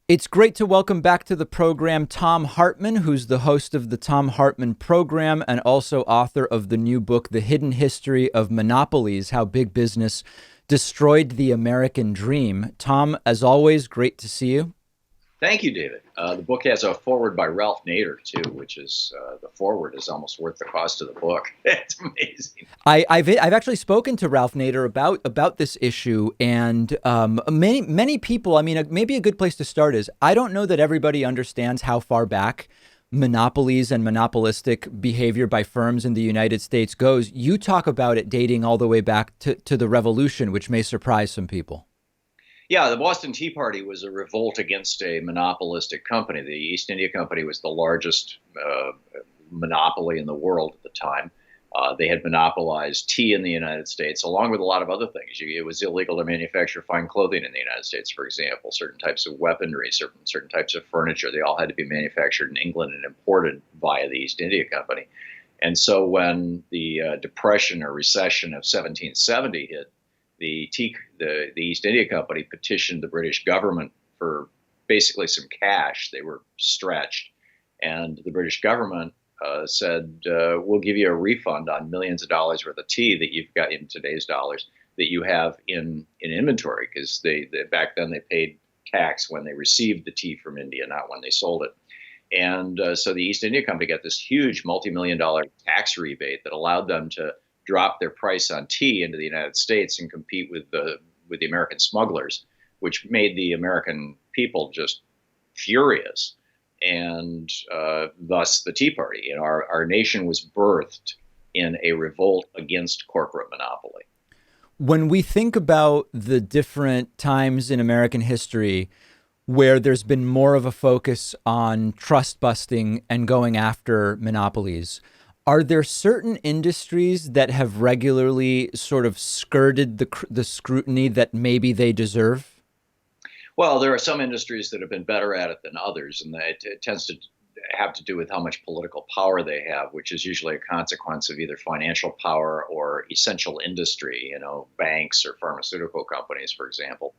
It's great to welcome back to the program Thom Hartmann, who's the host of the Thom Hartmann program and also author of the new book, The Hidden History of Monopolies: How Big Business Destroyed the American Dream. Thom, as always, great to see you. Thank you, David. The book has a foreword by Ralph Nader, too, which is the foreword is almost worth the cost of the book. It's amazing. I've actually spoken to Ralph Nader about this issue, and many people. I mean, maybe a good place to start is I don't know that everybody understands how far back monopolies and monopolistic behavior by firms in the United States goes. You talk about it dating all the way back to the Revolution, which may surprise some people. Yeah, the Boston Tea Party was a revolt against a monopolistic company. The East India Company was the largest monopoly in the world at the time. They had monopolized tea in the United States, along with a lot of other things. It was illegal to manufacture fine clothing in the United States, for example. Certain types of weaponry, certain types of furniture, they all had to be manufactured in England and imported via the East India Company. And so when the Depression or Recession of 1770 hit, the East India Company petitioned the British government for basically some cash. They were stretched, and the British government said, "We'll give you a refund on millions of dollars worth of tea that you've got in today's dollars that you have in inventory," because they back then they paid tax when they received the tea from India, not when they sold it. And so the East India Company got this huge multi-million-dollar tax rebate that allowed them to drop their price on tea into the United States and compete with the American smugglers, which made the American people just furious, and thus the Tea Party. And our nation was birthed in a revolt against corporate monopoly. When we think about the different times in American history where there's been more of a focus on trust busting and going after monopolies, are there certain industries that have regularly sort of skirted the scrutiny that maybe they deserve? Well, there are some industries that have been better at it than others, and it tends to have to do with how much political power they have, which is usually a consequence of either financial power or essential industry, banks or pharmaceutical companies, for example.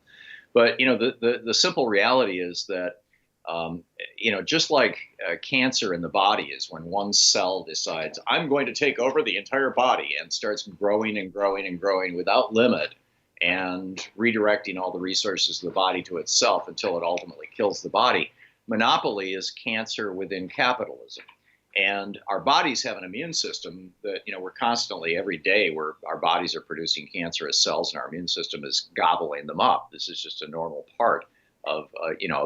But the simple reality is that just like cancer in the body is when one cell decides, I'm going to take over the entire body, and starts growing and growing and growing without limit and redirecting all the resources of the body to itself until it ultimately kills the body. Monopoly is cancer within capitalism. And our bodies have an immune system that, we're constantly, every day, our bodies are producing cancerous cells and our immune system is gobbling them up. This is just a normal part of,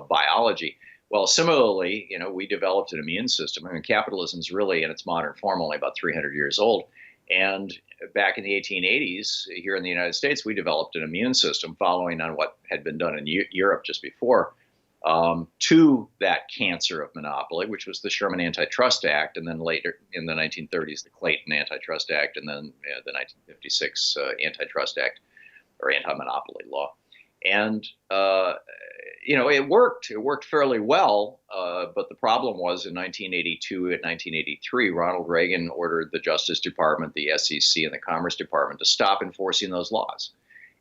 biology. Well, similarly, we developed an immune system. I mean, capitalism is really, in its modern form, only about 300 years old. And back in the 1880s, here in the United States, we developed an immune system following on what had been done in Europe just before, to that cancer of monopoly, which was the Sherman Antitrust Act, and then later in the 1930s, the Clayton Antitrust Act, and then the 1956 Antitrust Act, or anti-monopoly law. And it worked. It worked fairly well. But the problem was in 1982 and 1983, Ronald Reagan ordered the Justice Department, the SEC, and the Commerce Department to stop enforcing those laws.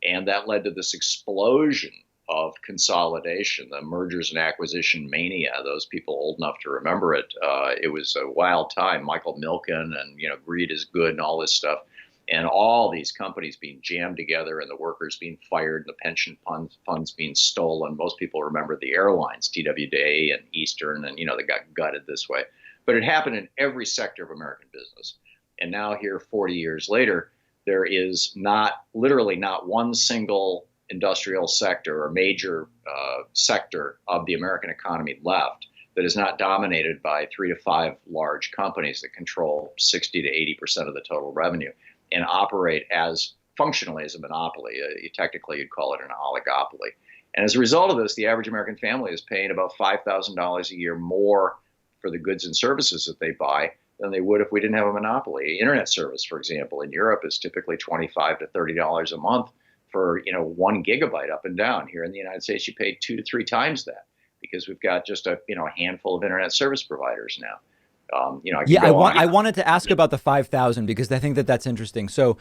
And that led to this explosion of consolidation, the mergers and acquisition mania. Those people old enough to remember it. It was a wild time. Michael Milken and, greed is good and all this stuff. And all these companies being jammed together and the workers being fired, the pension funds being stolen. Most people remember the airlines, TWA and Eastern, and, they got gutted this way. But it happened in every sector of American business. And now here, 40 years later, there is literally not one single industrial sector or major sector of the American economy left that is not dominated by 3 to 5 large companies that control 60 to 80% of the total revenue and operate as functionally as a monopoly. Technically, you'd call it an oligopoly. And as a result of this, the average American family is paying about $5,000 a year more for the goods and services that they buy than they would if we didn't have a monopoly. Internet service, for example, in Europe is typically $25 to $30 a month for 1 gigabyte up and down. Here in the United States, you pay 2 to 3 times that because we've got just a handful of internet service providers now. I wanted to ask about the 5,000 because I think that's interesting. So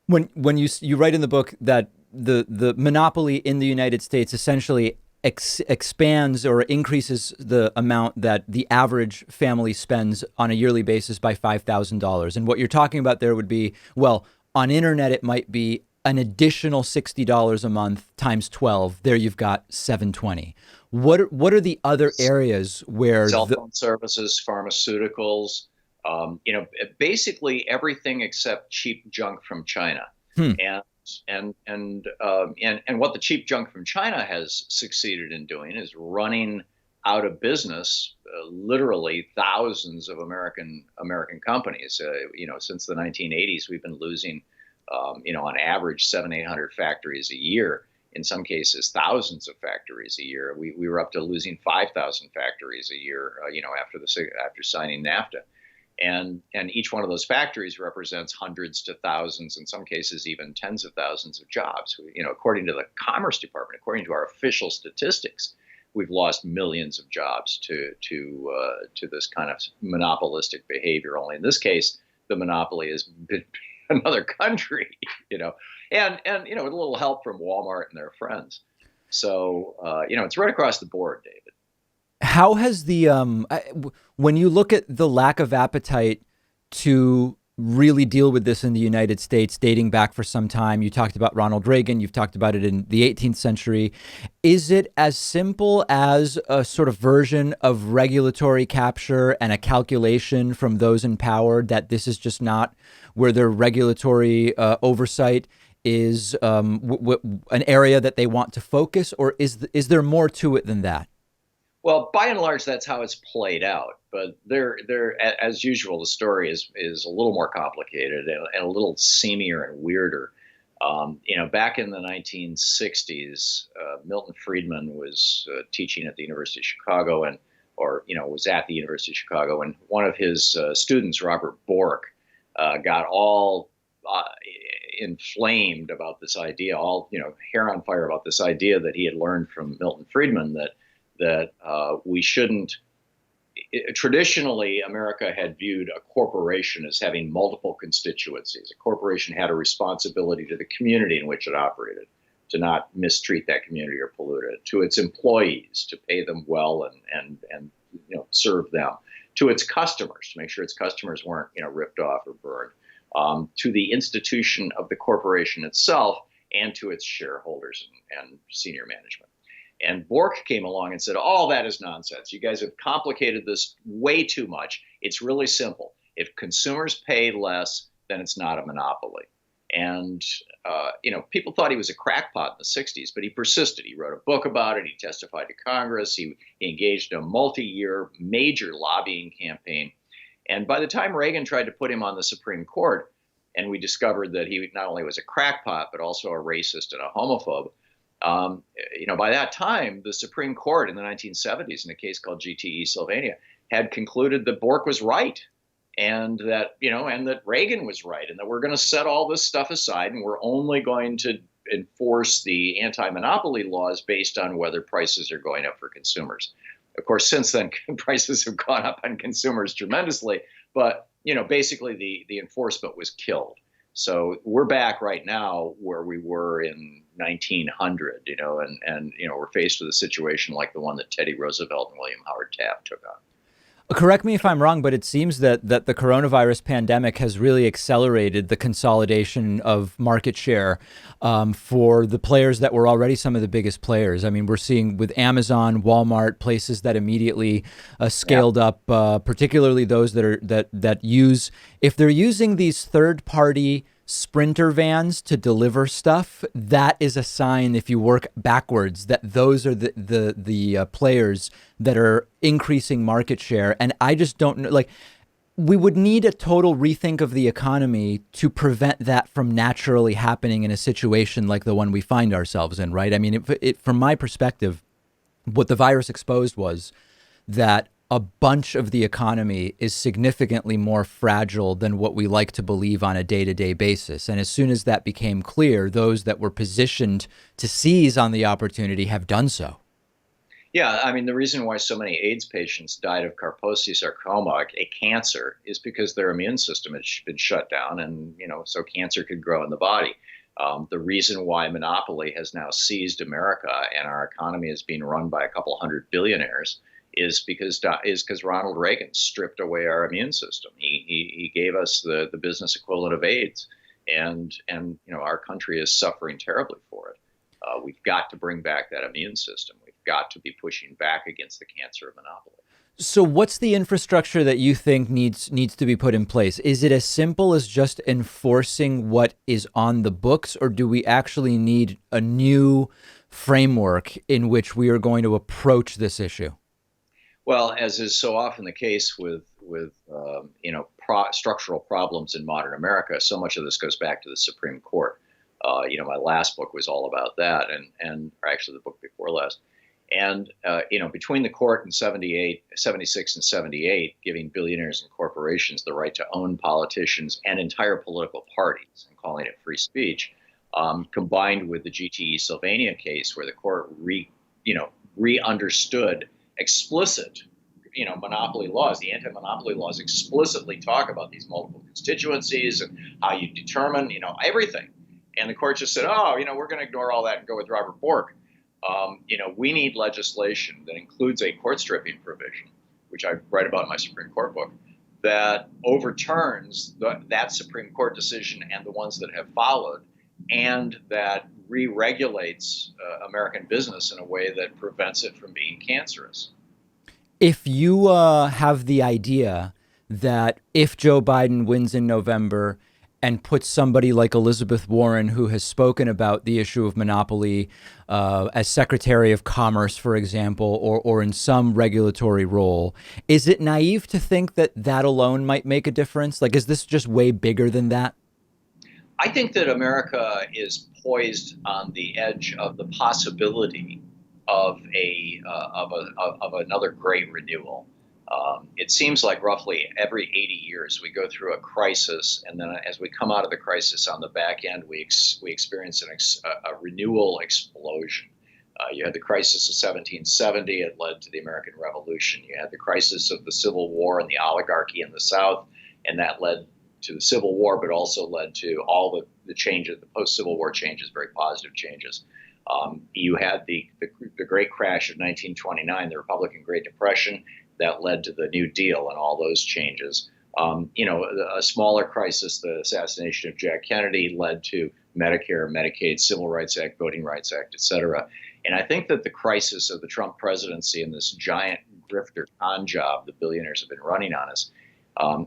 when you write in the book that the monopoly in the United States essentially expands or increases the amount that the average family spends on a yearly basis by $5,000. And what you're talking about there would be, well, on internet, it might be an additional $60 a month times 12. There you've got 720. What are the other areas where Cell phone services, pharmaceuticals, basically everything except cheap junk from China. hmm, And what the cheap junk from China has succeeded in doing is running out of business literally thousands of American companies. Since the 1980s, we've been losing, on average 800 factories a year. In some cases, thousands of factories a year. We were up to losing 5,000 factories a year, after signing NAFTA. And each one of those factories represents hundreds to thousands, in some cases even tens of thousands of jobs. According to the Commerce Department, according to our official statistics, we've lost millions of jobs to this kind of monopolistic behavior. Only in this case, the monopoly has been another country, and with a little help from Walmart and their friends. So it's right across the board, David. how has when you look at the lack of appetite to really deal with this in the United States, dating back for some time, you talked about Ronald Reagan, you've talked about it in the 18th century. Is it as simple as a sort of version of regulatory capture and a calculation from those in power that this is just not where their regulatory oversight is an area that they want to focus, or is there more to it than that? Well, by and large, that's how it's played out. But as usual, the story is a little more complicated and a little seamier and weirder. Back in the 1960s, Milton Friedman was teaching at the University of Chicago, was at the University of Chicago, and one of his students, Robert Bork, got all inflamed about this idea, all hair on fire about this idea that he had learned from Milton Friedman that we shouldn't. Traditionally, America had viewed a corporation as having multiple constituencies. A corporation had a responsibility to the community in which it operated, to not mistreat that community or pollute it, to its employees, to pay them well and serve them, to its customers, to make sure its customers weren't ripped off or burned, to the institution of the corporation itself, and to its shareholders and senior management. And Bork came along and said, all that is nonsense. You guys have complicated this way too much. It's really simple. If consumers pay less, then it's not a monopoly. And, people thought he was a crackpot in the 60s, but he persisted. He wrote a book about it. He testified to Congress. He engaged in a multi-year major lobbying campaign. And by the time Reagan tried to put him on the Supreme Court, and we discovered that he not only was a crackpot, but also a racist and a homophobe, by that time, the Supreme Court in the 1970s, in a case called GTE Sylvania, had concluded that Bork was right, and that Reagan was right, and that we're going to set all this stuff aside, and we're only going to enforce the anti-monopoly laws based on whether prices are going up for consumers. Of course, since then, prices have gone up on consumers tremendously, but basically the enforcement was killed. So we're back right now where we were in 1900, and we're faced with a situation like the one that Teddy Roosevelt and William Howard Taft took on. Correct me if I'm wrong, but it seems that the coronavirus pandemic has really accelerated the consolidation of market share for the players that were already some of the biggest players. I mean, we're seeing with Amazon, Walmart, places that immediately scaled up, particularly those that use, if they're using these third-party Sprinter vans to deliver stuff, that is a sign, if you work backwards, that those are the players that are increasing market share. And I just don't know, we would need a total rethink of the economy to prevent that from naturally happening in a situation like the one we find ourselves in, right? I mean, from my perspective, what the virus exposed was that a bunch of the economy is significantly more fragile than what we like to believe on a day-to-day basis. And as soon as that became clear, those that were positioned to seize on the opportunity have done so. Yeah, I mean, the reason why so many AIDS patients died of Kaposi sarcoma, a cancer, is because their immune system had been shut down, and so cancer could grow in the body. The reason why monopoly has now seized America and our economy is being run by a couple hundred billionaires is because Ronald Reagan stripped away our immune system. He gave us the business equivalent of AIDS, and our country is suffering terribly for it. We've got to bring back that immune system. We've got to be pushing back against the cancer of monopoly. So what's the infrastructure that you think needs to be put in place? Is it as simple as just enforcing what is on the books, or do we actually need a new framework in which we are going to approach this issue? Well, as is so often the case with structural problems in modern America, so much of this goes back to the Supreme Court. My last book was all about that, or actually the book before last. And, between the court in 76 and 78, giving billionaires and corporations the right to own politicians and entire political parties and calling it free speech, combined with the GTE Sylvania case where the court re-understood explicit, monopoly laws. The anti-monopoly laws explicitly talk about these multiple constituencies and how you determine, everything. And the court just said, oh, we're going to ignore all that and go with Robert Bork. We need legislation that includes a court stripping provision, which I write about in my Supreme Court book, that overturns that Supreme Court decision and the ones that have followed, and that re-regulates American business in a way that prevents it from being cancerous. If you have the idea that if Joe Biden wins in November and puts somebody like Elizabeth Warren, who has spoken about the issue of monopoly as Secretary of Commerce, for example, or in some regulatory role, is it naive to think that that alone might make a difference? Like, is this just way bigger than that? I think that America is poised on the edge of the possibility of another great renewal. It seems like roughly every 80 years we go through a crisis, and then as we come out of the crisis on the back end, we experience a renewal explosion. You had the crisis of 1770, it led to the American Revolution. You had the crisis of the Civil War and the oligarchy in the South, and that led to the Civil War, but also led to all the changes, the post-Civil War changes, very positive changes. You had the great crash of 1929, the Republican Great Depression, that led to the New Deal and all those changes. A smaller crisis, the assassination of Jack Kennedy, led to Medicare, Medicaid, Civil Rights Act, Voting Rights Act, et cetera. And I think that the crisis of the Trump presidency and this giant grifter con job the billionaires have been running on us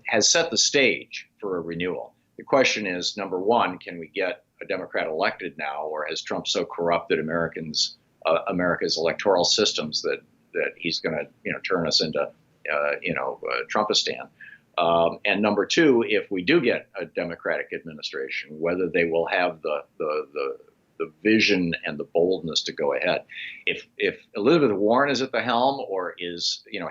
has set the stage for a renewal. The question is, number one, can we get a Democrat elected now, or has Trump so corrupted America's electoral systems that he's going to turn us into Trumpistan? And number two, if we do get a Democratic administration, whether they will have the vision and the boldness to go ahead. If Elizabeth Warren is at the helm, or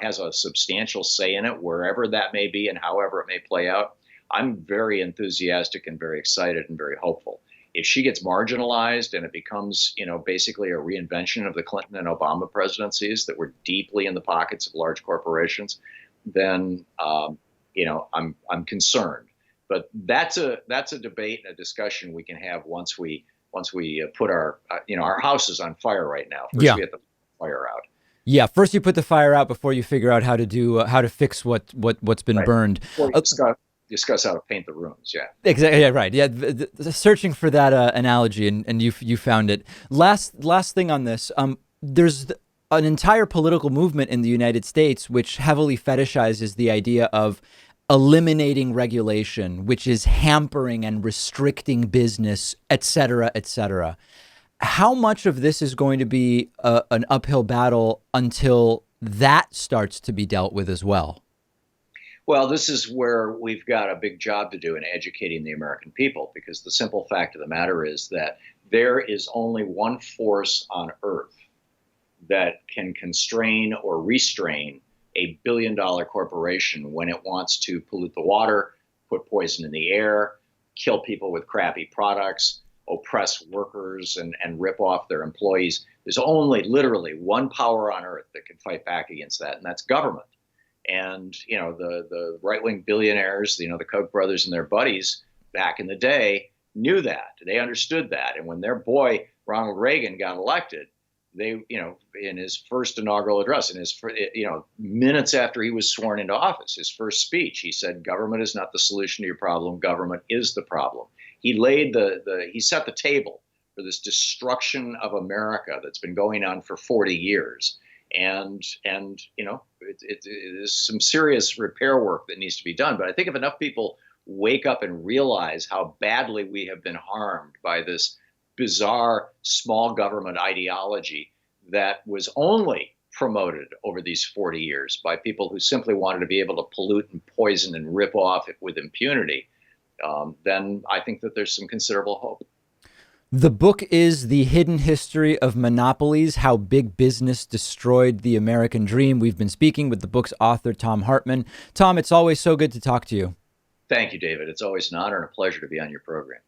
has a substantial say in it, wherever that may be and however it may play out, I'm very enthusiastic and very excited and very hopeful. If she gets marginalized and it becomes, basically a reinvention of the Clinton and Obama presidencies that were deeply in the pockets of large corporations, then I'm concerned. But that's a debate and a discussion we can have once we put our house is on fire right now. First, we have to put the fire out. Yeah, first you put the fire out before you figure out how to fix what's been burned. Discuss how to paint the rooms. Yeah, exactly. Yeah, right. Yeah, searching for that analogy, and you found it. Last thing on this. There's an entire political movement in the United States which heavily fetishizes the idea of eliminating regulation, which is hampering and restricting business, et cetera, et cetera. How much of this is going to be an uphill battle until that starts to be dealt with as well? Well, this is where we've got a big job to do in educating the American people, because the simple fact of the matter is that there is only one force on earth that can constrain or restrain a billion-dollar corporation when it wants to pollute the water, put poison in the air, kill people with crappy products, oppress workers, and rip off their employees. There's only literally one power on earth that can fight back against that, and that's government. And, the right-wing billionaires, the Koch brothers and their buddies back in the day knew that. They understood that. And when their boy, Ronald Reagan, got elected, they, in his first inaugural address, in his, minutes after he was sworn into office, his first speech, he said, government is not the solution to your problem. Government is the problem. He laid he set the table for this destruction of America that's been going on for 40 years. And it is some serious repair work that needs to be done. But I think if enough people wake up and realize how badly we have been harmed by this bizarre small government ideology that was only promoted over these 40 years by people who simply wanted to be able to pollute and poison and rip off it with impunity, then I think that there's some considerable hope. The book is The Hidden History of Monopolies, How Big Business Destroyed the American Dream. We've been speaking with the book's author, Thom Hartmann. Thom, it's always so good to talk to you. Thank you, David. It's always an honor and a pleasure to be on your program.